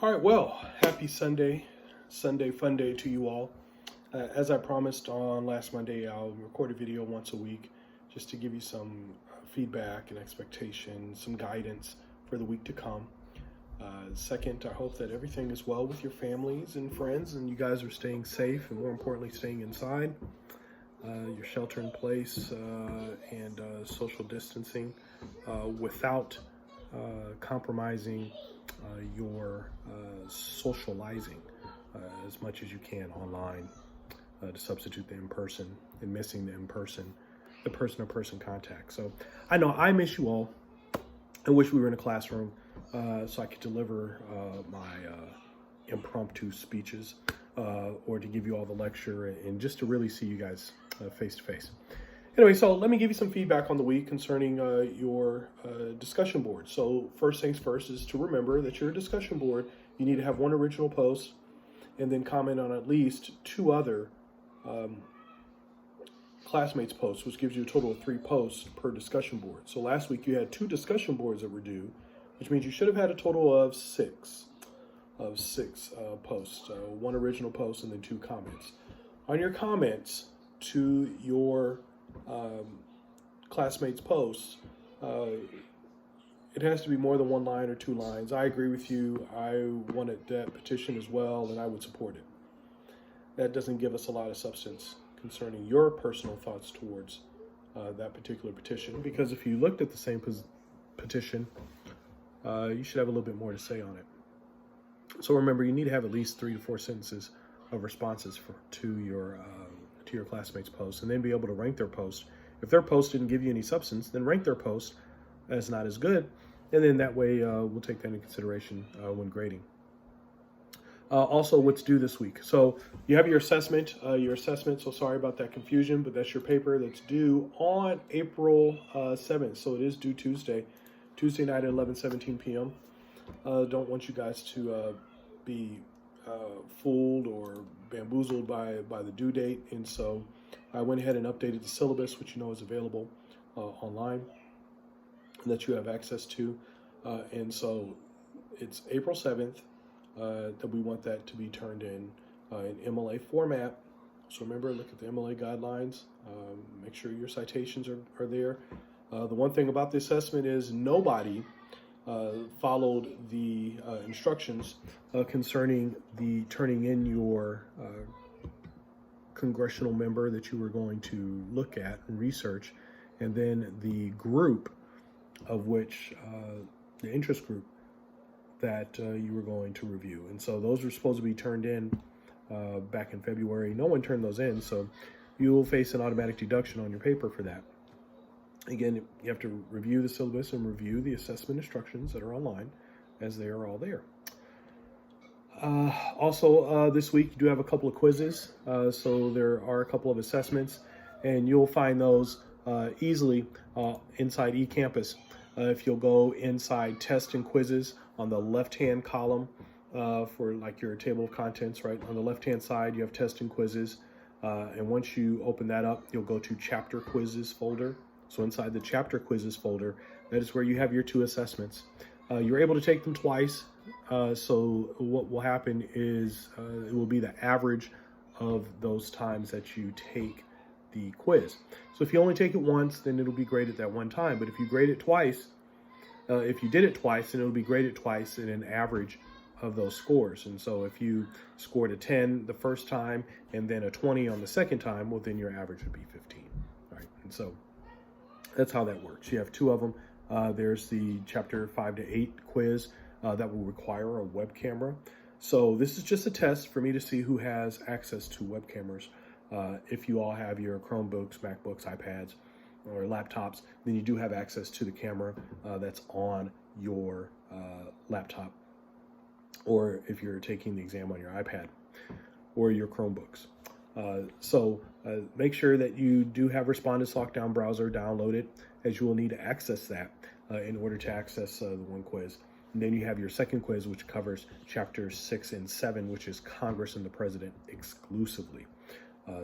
All right, well, happy Sunday fun day to you all. As I promised on last Monday, I'll record a video once a week just to give you some feedback and expectation, some guidance for the week to come. Second, I hope that everything is well with your families and friends and you guys are staying safe and more importantly, staying inside. Your shelter in place and social distancing without compromising your socializing as much as you can online to substitute the in-person and missing the person-to-person contact. So I know I miss you all. I wish we were in a classroom so I could deliver my impromptu speeches or to give you all the lecture and just to really see you guys face to face. Anyway, so let me give you some feedback on the week concerning your discussion board. So first things first is to remember that your discussion board, you need to have one original post and then comment on at least two other classmates' posts, which gives you a total of 3 posts per discussion board. So last week you had 2 discussion boards that were due, which means you should have had a total of 6 posts, 1 original post and then 2 comments. On your comments to your classmates' posts, it has to be more than 1 line or 2 lines. I agree with you. I wanted that petition as well, and I would support it. That doesn't give us a lot of substance concerning your personal thoughts towards that particular petition, because if you looked at the same petition, you should have a little bit more to say on it. So remember, you need to have at least 3 to 4 sentences of responses to your classmates' posts, and then be able to rank their post. If their post didn't give you any substance, then rank their post as not as good, and then that way we'll take that into consideration when grading. Also, what's due this week. So you have your assessment, so sorry about that confusion, but that's your paper that's due on April 7th. So it is due Tuesday night at 11:17 p.m. Don't want you guys to be fooled or bamboozled by the due date. And so I went ahead and updated the syllabus, which you know is available online that you have access to. And so it's April 7th. That we want that to be turned in MLA format. So remember, look at the MLA guidelines. Make sure your citations are there. The one thing about the assessment is nobody followed the instructions concerning the turning in your congressional member that you were going to look at and research, and then the group of which, the interest group, that you were going to review. And so those were supposed to be turned in back in February. No one turned those in, so you will face an automatic deduction on your paper for that. Again, you have to review the syllabus and review the assessment instructions that are online, as they are all there. Also, this week you do have a couple of quizzes. So there are a couple of assessments, and you'll find those easily inside eCampus. If you'll go inside test and quizzes on the left-hand column for like your table of contents, right? On the left-hand side, you have test and quizzes. And once you open that up, you'll go to chapter quizzes folder. So inside the chapter quizzes folder, that is where you have your 2 assessments. You're able to take them twice. So what will happen is it will be the average of those times that you take the quiz. So if you only take it once, then it'll be graded that one time. But if you grade it twice, if you did it twice, then it'll be graded twice in an average of those scores. And so if you scored a 10 the first time and then a 20 on the second time, well, then your average would be 15. All right. And so that's how that works. You have 2 of them. There's the chapter 5 to 8 quiz that will require a web camera. So this is just a test for me to see who has access to web cameras. If you all have your Chromebooks, MacBooks, iPads, or laptops, then you do have access to the camera that's on your laptop, or if you're taking the exam on your iPad or your Chromebooks. So make sure that you do have Respondus Lockdown Browser downloaded, as you will need to access that in order to access the one quiz. And then you have your second quiz, which covers chapters 6 and 7, which is Congress and the President exclusively.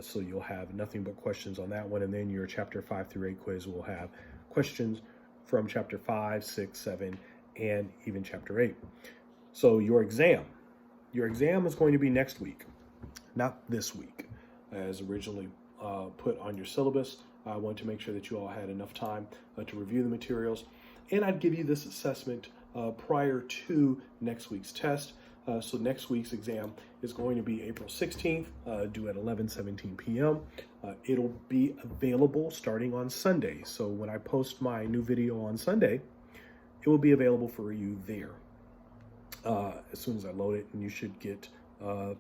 So you'll have nothing but questions on that one. And then your chapter 5 through 8 quiz will have questions from chapter 5, 6, 7, and even chapter 8. So your exam is going to be next week, not this week, as originally put on your syllabus. I want to make sure that you all had enough time to review the materials, and I'd give you this assessment prior to next week's test. So next week's exam is going to be April 16th, due at 11:17 p.m. It'll be available starting on Sunday. So when I post my new video on Sunday, it will be available for you there as soon as I load it, and you should get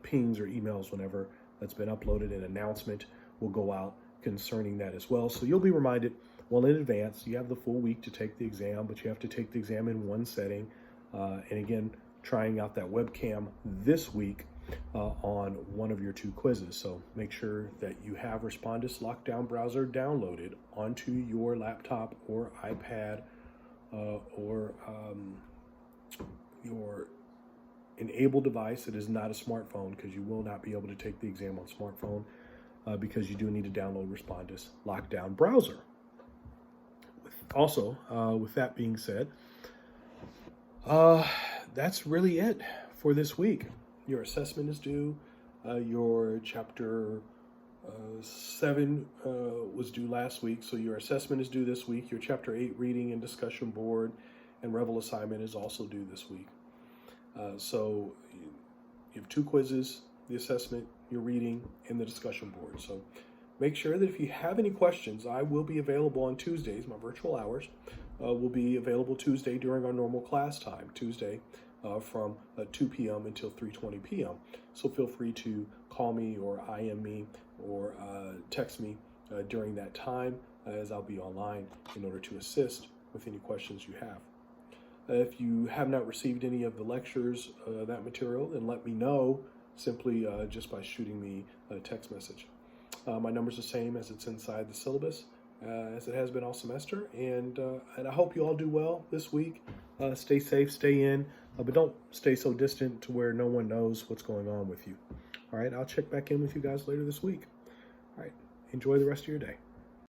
pings or emails whenever that's been uploaded. An announcement will go out concerning that as well. So you'll be reminded well in advance. You have the full week to take the exam, but you have to take the exam in one setting. And again, trying out that webcam this week on one of your 2 quizzes. So make sure that you have Respondus Lockdown Browser downloaded onto your laptop or iPad or your enabled device that is not a smartphone, because you will not be able to take the exam on smartphone because you do need to download Respondus Lockdown Browser. Also, with that being said, that's really it for this week. Your assessment is due. Your chapter 7 was due last week, so your assessment is due this week. Your chapter 8 reading and discussion board and Revel assignment is also due this week. So you have 2 quizzes, the assessment, your reading, and the discussion board. So make sure that if you have any questions, I will be available on Tuesdays. My virtual hours will be available Tuesday during our normal class time, Tuesday from 2 p.m. until 3:20 p.m. So feel free to call me or IM me or text me during that time, as I'll be online in order to assist with any questions you have. If you have not received any of the lectures, that material, then let me know simply just by shooting me a text message. My number's the same as it's inside the syllabus, as it has been all semester, and I hope you all do well this week. Stay safe, stay in, but don't stay so distant to where no one knows what's going on with you. All right, I'll check back in with you guys later this week. All right, enjoy the rest of your day.